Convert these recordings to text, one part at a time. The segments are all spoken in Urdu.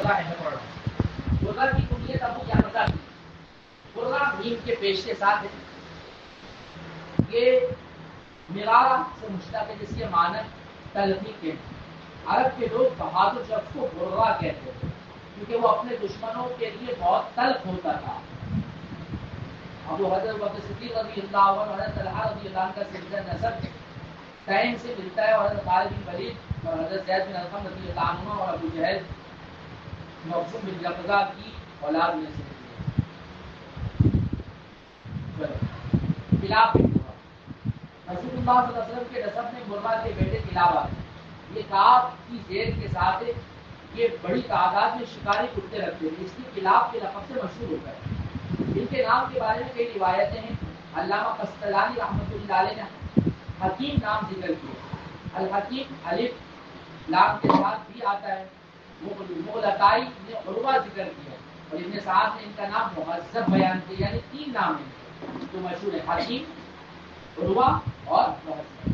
برہ ہے پڑھ رہا ہوں. برہ کی کنیت ابو یحییٰ کی. برہ میم کے پیش کے ساتھ ہے. یہ مرارہ سے مشتق ہے جس کے معنی تلخی کے. عرب کے لوگ بہادر شخص کو برہ کہتے تھے کیونکہ وہ اپنے دشمنوں کے لیے بہت تلخ ہوتا تھا. ابو حضرت بکر صدیق رضی اللہ عنہ اور حضرت طلحہ رضی اللہ عنہ کا سلسلہ نسب تیم سے ملتا ہے اور حضرت خالد بن ولید اور حضرت زید بن ارقم رضی اللہ عنہ اور ابو جہل مخزوم بن جبزہ کی اولاد میں سے خلاف رسول اللہ صلی اللہ علیہ وسلم کے نسب میں مرہ کے بیٹے کلابہ یہ کاف کی زیر کے ساتھ یہ بڑی تعداد میں شکاری کتے رکھتے تھے. اس کی کلاب کے لقب سے مشہور ہوتا ہے. ان کے نام کے بارے میں کئی روایتیں ہیں. علامہ قسطلانی رحمۃ اللہ علیہ نے حکیم نام ذکر کیا. الحکیم الف لام کے ساتھ بھی آتا ہے. مغلطائی نے عروہ ذکر کیا اور ابن سعد نے ان کا نام مہذب بیان کیا. یعنی تین نام ہیں جو مشہور ہیں, حکیم, عروہ اور مہذب.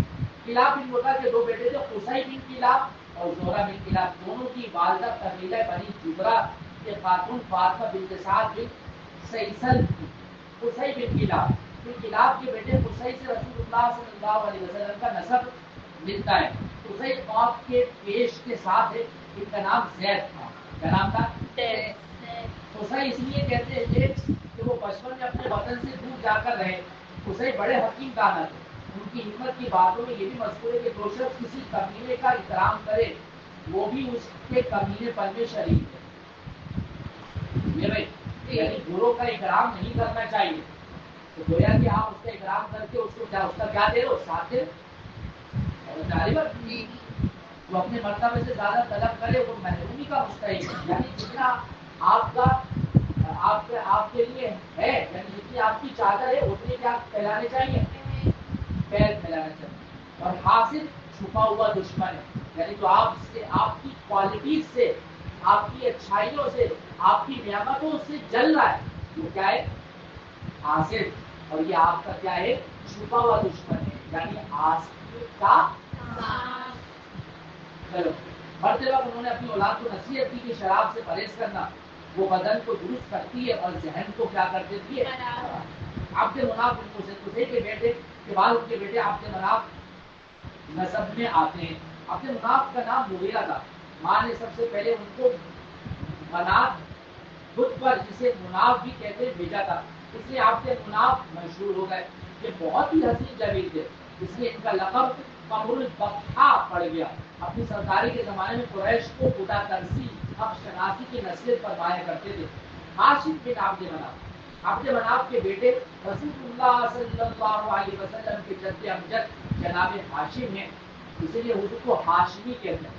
کلاب بن مرہ کے دو بیٹے تھے, قصی بن کلاب اور زہرہ بن کلاب. دونوں کی والدہ قبیلہ بنی جبرہ کے خاتون فاطمہ بنت سعد بن سیسل تھی. قصی بن کلاب, پھر کلاب کے بیٹے قصی سے رسول اللہ صلی اللہ علیہ وسلم کا نسب ملتا ہے. قصی قاف کے پیش کے ساتھ ہے. ان کا نام زید تھا. کیا نام تھا؟ قصی اس لیے کہتے ہیں کہ وہ بچپن میں اپنے وطن سے دور جا کر رہے. قصی بڑے حکیم دانا تھے. ان کی حکمت کی باتوں میں یہ بھی مذکور ہے کہ جو شخص کسی قبیلے کا احترام کرے وہ بھی اس کے قبیلے پر میں شریک ہے. یعنی گرو کا اکرام نہیں کرنا چاہیے. تو گویا کہ آپ اس کا اکرام کر کے اس کو کیا اس کا کیا دے رہے ہو, ساتھ دے. جو اپنے مرتبے سے زیادہ طلب کرے وہ محرومی کا مستحق ہے. یعنی جتنا آپ کے لیے ہے, یعنی جتنی آپ کی چادر ہے اتنے کیا پھیلانے چاہیے, پیر پھیلانا چاہیے. اور حاصل چھپا ہوا دشمن ہے. یعنی جو آپ سے آپ کی کوالٹیز سے, آپ کی اچھائیوں سے, آپ کی نعمتوں سے جل رہا ہے, وہ کیا ہے, حاصل. اور یہ آپ کا کیا ہے, چھپا ہوا دشمن ہے. یعنی حاصل کا چلو مرتے وقت انہوں نے اپنی اولاد کو نصیحت کی کہ شراب سے پرہیز کرنا وہ بدن کو درست کرتی ہے اور ذہن کو کیا کر دیتی ہے. عبد مناف قصی کے بیٹے کے بعد ان کے بیٹے عبد مناف نسب میں آتے ہیں. عبد مناف کا نام مغیرہ تھا. ماں نے سب سے پہلے ان کو مناف بت پر جسے مناف بھی کہتے بھیجا تھا. اس لیے عبد مناف مشہور ہو گئے. یہ بہت ہی حسین جمیل تھے, اس لیے ان کا لقب قمر البطحاء پڑ گیا. اپنی سرداری کے زمانے میں قریش کو خدا ترسی حق شناسی کی نصیحت فرمایا کرتے تھے. ہاشم بن عبد مناف, عبد مناف کے بیٹے رسول اللہ صلی اللہ علیہ وسلم کے جد امجد جناب ہاشم ہیں, اسی لیے حضور کو ہاشمی کہتے ہیں.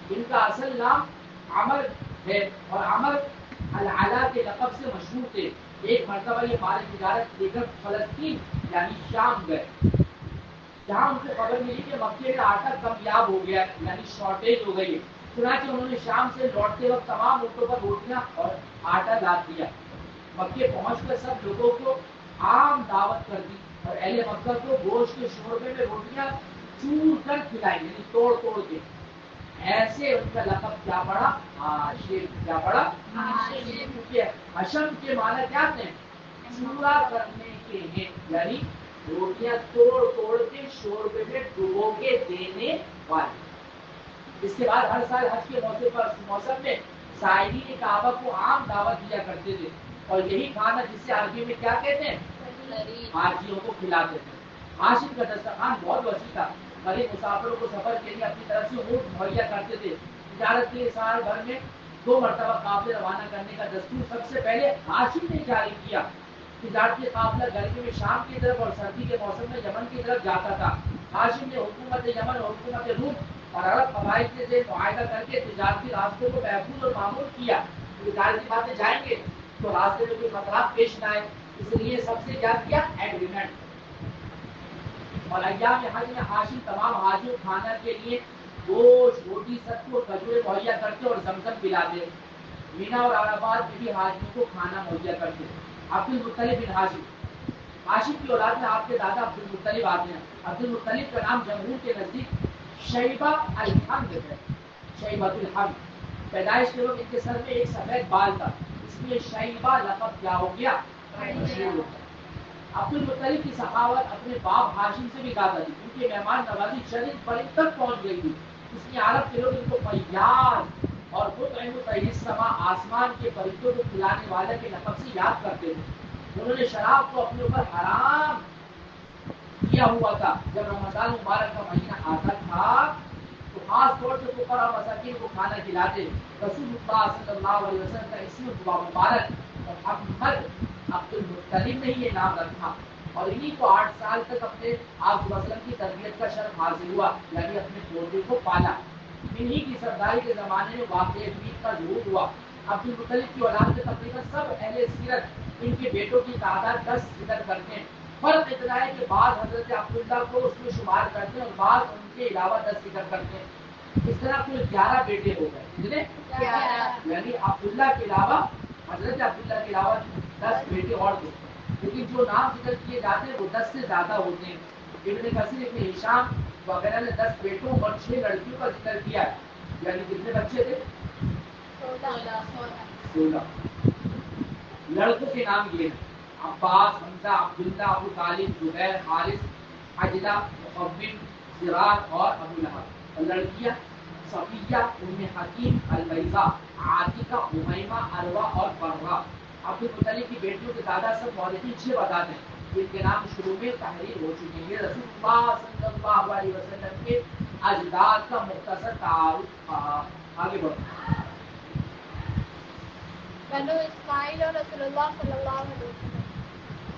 ان کا اصل نام عمر ہے اور عمر العلا کے لقب سے مشہور تھے. ایک مرتبہ یہ مال تجارت لے کر فلسطین یعنی شام گئے, جہاں ان کو خبر ملی کہ مکے میں آٹا کمیاب ہو گیا, یعنی شارٹیج ہو گئی ہے. چنانچہ انہوں نے شام سے لوٹتے وقت تمام اونٹوں پر روٹیاں اور آٹا لاد دیا. مکے پہنچ کر سب لوگوں کو عام دعوت کر دی اور اہل مکہ کو گوشت کے شوربے میں روٹیاں چور کر کھلائی, یعنی توڑ توڑ کے. ایسے ان کا لقب کیا پڑا, ہاشم. کیا پڑا, کیونکہ حشم کے معنی کیا تھے, چورا کرنے کے ہیں, یعنی روٹیاں توڑ توڑ کے شوربے میں ڈبو کے دینے والے. اس کے بعد ہر سال حج کے موسم میں سائرین کعبہ کو عام دعوت دیا کرتے تھے اور یہی کھانا جسے عربی میں کیا کہتے ہیں, حاجیوں کو کھلاتے تھے. ہاشم کا دسترخوان بہت وسیع تھا. غریب مسافروں کو سفر کے لیے اپنی طرف سے اونٹ مہیا کرتے تھے. تجارت کے لیے سال بھر میں 2 مرتبہ قافلے روانہ کرنے کا دستور سب سے پہلے ہاشم نے جاری کیا. تجارتی قافلہ گرمی میں شام کی طرف اور سردی کے موسم میں یمن کی طرف جاتا تھا. ہاشم نے حکومت یمن اور حکومت روم اور عرب قبائل سے معاہدہ کر کے تجارتی راستوں کو محفوظ اور معمول کیا. تجارتی باتیں جائیں گے تو راستے میں کوئی خطرات پیش نہ آئے, اس لیے سب سے کیا کیا, ایگریمنٹ. اور ایام حج میں ہاشم تمام حاجیوں کھانا کے لیے گوشت, روٹی, ستو اور کھجوریں مہیا کرتے اور زمزم پلاتے. مینا اور عرفات میں بھی حاجیوں کو کھانا مہیا کرتے. عبد المطلب بن ہاشم, ہاشم کی اولاد میں آپ کے دادا عبد المطلب آتے ہیں. عبد المطلب کا نام جمہور کے نزدیک شیبہ الحمد ہے, شیبۃ الحمد. پیدائش کے وقت ان کے سر میں ایک سفید بال تھا، اس لیے شیبہ لقب کیا ہو گیا؟ عبد المطلب کی سخاوت اپنے باپ ہاشم سے بھی زیادہ تھی، ان کی مہمان نوازی چرند پرند تک پہنچ گئی تھی، اس لیے عرب کے لوگ ان کو فیاض اور سما آسمان کے پرندوں کو کھلانے والے کے لقب سے یاد کرتے تھے۔ انہوں نے شراب کو اپنے اوپر حرام کیا ہوا تھا، جب رمضان مبارک کا مہینہ آتا تھا تو خاص طور سے فقراء اور مساکین کو کھانا کھلاتے۔ رسول اللہ صلی اللہ علیہ وسلم کا اسم مبارک محمد عبد المطلب نے یہ نام رکھا، اور انہی کو 8 سال تک اپنے آپ صلی اللہ علیہ وسلم کی تربیت کا شرف حاصل ہوا، یعنی اپنے پوتے کو پالا۔ انہی کی سرداری کے زمانے میں واقع عید کا ظہور ہوا۔ عبد المطلب کی اولاد کے تقریباً سب اہل سیرت ان کے بیٹوں کی تعداد 10 ذکر کرتے ہیں۔ فرق اتنا ہے کہ بعض حضرت عبداللہ کو اس میں شمار کرتے ہیں اور بعض ان کے علاوہ 10 ذکر کرتے ہیں۔ اس طرح کل 11 بیٹے ہو گئے، کتنے؟ 11، یعنی عبداللہ کے علاوہ، حضرت عبداللہ کے علاوہ 10 بیٹے اور تھے، لیکن جو نام ذکر کیے جاتے ہیں وہ 10 سے زیادہ ہوتے ہیں۔ ابن کثیر، ابن ہشام وغیرہ نے 10 بیٹوں اور 6 لڑکیوں کا ذکر کیا ہے، یعنی کتنے بچے تھے؟ 16۔ لڑکوں کے نام یہ ہیں: عباس، حمزہ، عبداللہ، ابو طالب، زبیر، حارث، عجلہ، مخوف، زرار اور ابو لہب۔ اور لڑکیاں صفیہ، ام حکیم، البیضاء، عاتقہ، امیمہ، عروہ اور فرہ۔ عبد المطلب کی بیٹیوں کے دادا سب مورخین 6 بتاتے ہیں جن کے نام شروع میں تحریر ہو چکے ہیں۔ یہ رسول اللہ صلی اللہ علیہ وسلم کے اجداد کا مختصر تعارف تھا۔ آگے بڑھو۔ بنو اسماعیل اور رسول اللہ صلی اللہ علیہ وسلم۔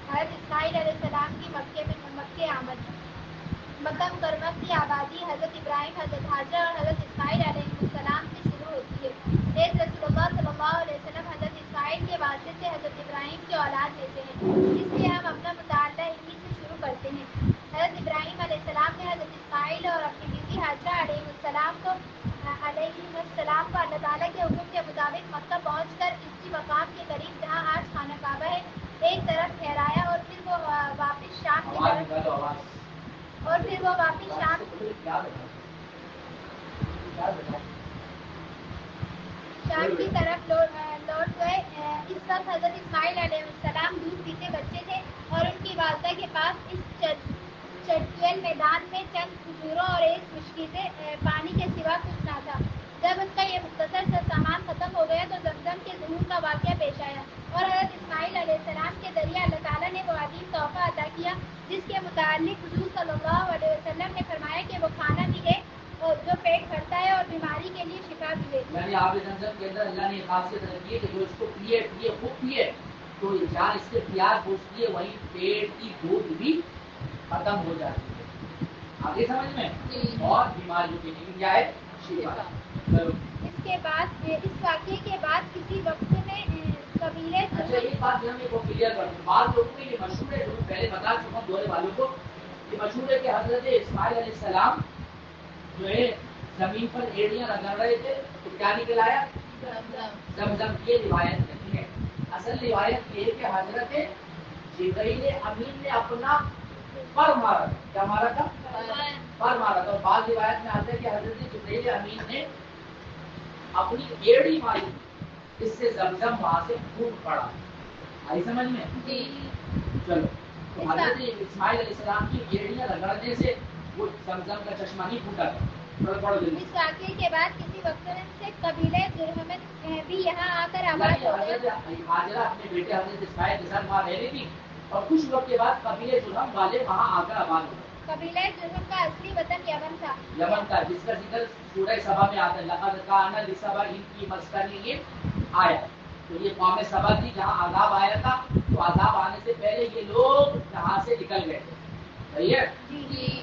حضرت اسماعیل علیہ السلام کی مکے آمد۔ مکہ مکرمہ کی آبادی حضرت ابراہیم، حضرت ہاجرہ اور حضرت اسماعیل علیہ السلام سے شروع ہوتی ہے۔ نیز رسول اللہ صلی اللہ علیہ وسلم حضرت اسماعیل کے واسطے سے حضرت ابراہیم کی اولاد لیتے ہیں، اس لیے ہم اپنا مطالعہ انہی سے شروع کرتے ہیں۔ حضرت ابراہیم علیہ السلام نے حضرت اسماعیل اور اپنی بیوی ہاجرہ علیہ السلام کو اللہ تعالیٰ کے حکم کے مطابق مکہ پہنچ کر اسی مقام کے قریب جہاں آج خانہ کعبہ ہے ایک طرف ٹھہرایا، اور پھر وہ واپس شام کی طرف لوٹ گئے۔ اس وقت حضرت اسماعیل علیہ السلام دودھ پیتے بچے تھے اور ان کی والدہ کے پاس اس چٹکیل میدان میں چند کھجوروں اور ایک مشکیزے پانی کے سوا کچھ نہ تھا۔ جب ان کا یہ مختصر سا سامان ختم ہو گیا تو زمزم کے ظہور کا واقعہ پیش آیا، اور حضرت اسماعیل علیہ السلام کے ذریعے اللہ تعالیٰ نے وہ عظیم تحفہ عطا کیا جس کے متعلق حضور صلی اللہ علیہ وسلم نے فرمایا کہ وہ کھانا بھی ہے اور جو پیٹ بھرتا ہے اور بیماری کے لیے شفا بھی ہے۔ یعنی آب زمزم کے اندر اللہ نے خاصیت رکھی ہے کہ جو اس کو پیے خوب پیے تو جان اس سے پیاس بجھتی ہے، وہیں پیٹ کی بھوک بھی ختم ہو جاتی ہے۔ آگے سمجھ میں؟ اور بیماریوں کے لیے کیا ہے؟ شفا۔ اس واقعے کے بعد کسی وقت میں قبیلے ایک بات ہم کو کلیئر کر دوں، بعض لوگوں کو یہ مشہور ہے، جو پہلے بتا چکا ہوں دورے والوں کو، یہ مشہور ہے کہ حضرت اسماعیل علیہ السلام جو ہے زمین پر ایڑیاں رگڑ رہے تھے تو کیا نکل آیا؟ زمزم۔ یہ روایت نہیں ہے، اصل روایت یہ ہے کہ حضرت جبرائیل امین نے اپنا پر مارا، کیا مارا تھا؟ پر مارا تھا۔ اور بعض روایت میں آتا ہے کہ حضرت جبرائیل امین نے اپنی ایڑی ماری، اس سے زمزم وہاں سے پھوٹ پڑا۔ آئی سمجھ میں؟ چلو، تو حضرت اسماعیل علیہ السلام کی ایڑیاں رگڑنے سے وہ زمزم کا چشمہ نہیں پھوٹا تھا۔ اس واقعے کے بعد کسی وقت سے قبیلے جرہم بھی یہاں آ کر آباد ہو گئے۔ حضرت ہاجرہ اپنے بیٹے حضرت اسماعیل کے ساتھ وہاں رہ رہی تھی اور کچھ وقت کے بعد قبیلے جرہم والے وہاں آ کر آباد ہو گئے۔ قبیلہ جرہم کا اصلی وطن یمن تھا، جس کا ذکر سورہ سبا میں آتا ہے، لقد کان لسبأ فی مسکنہم آیا۔ تو یہ قوم سبا تھی جہاں عذاب آیا تھا، تو عذاب آنے سے پہلے یہ لوگ یہاں سے نکل گئے تھے۔ صحیح ہے؟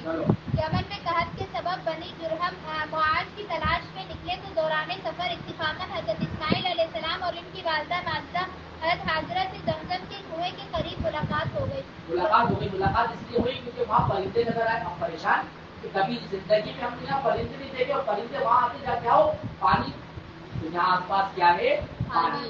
چلو۔ یمن میں قحط کے سبب بنی جرہم معاش کی تلاش میں نکلے تو دوران سفر اتفاقاً حضرت اسماعیل علیہ السلام اور ان کی والدہ ماجدہ حضرت ہاجرہ سے زمزم کے کنویں کے قریب ملاقات ہو گئی۔ ملاقات اس لیے ہوئی کیونکہ وہاں پرندے نظر آئے۔ ہم پریشان کہ کبھی زندگی میں ہم نے یہاں پرندے نہیں دیکھے، اور پرندے وہاں آتے جا کے آؤ پانی، تو یہاں آس پاس کیا ہے؟ پانی۔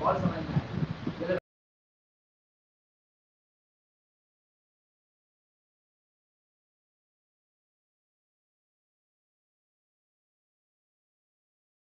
اور سمجھنا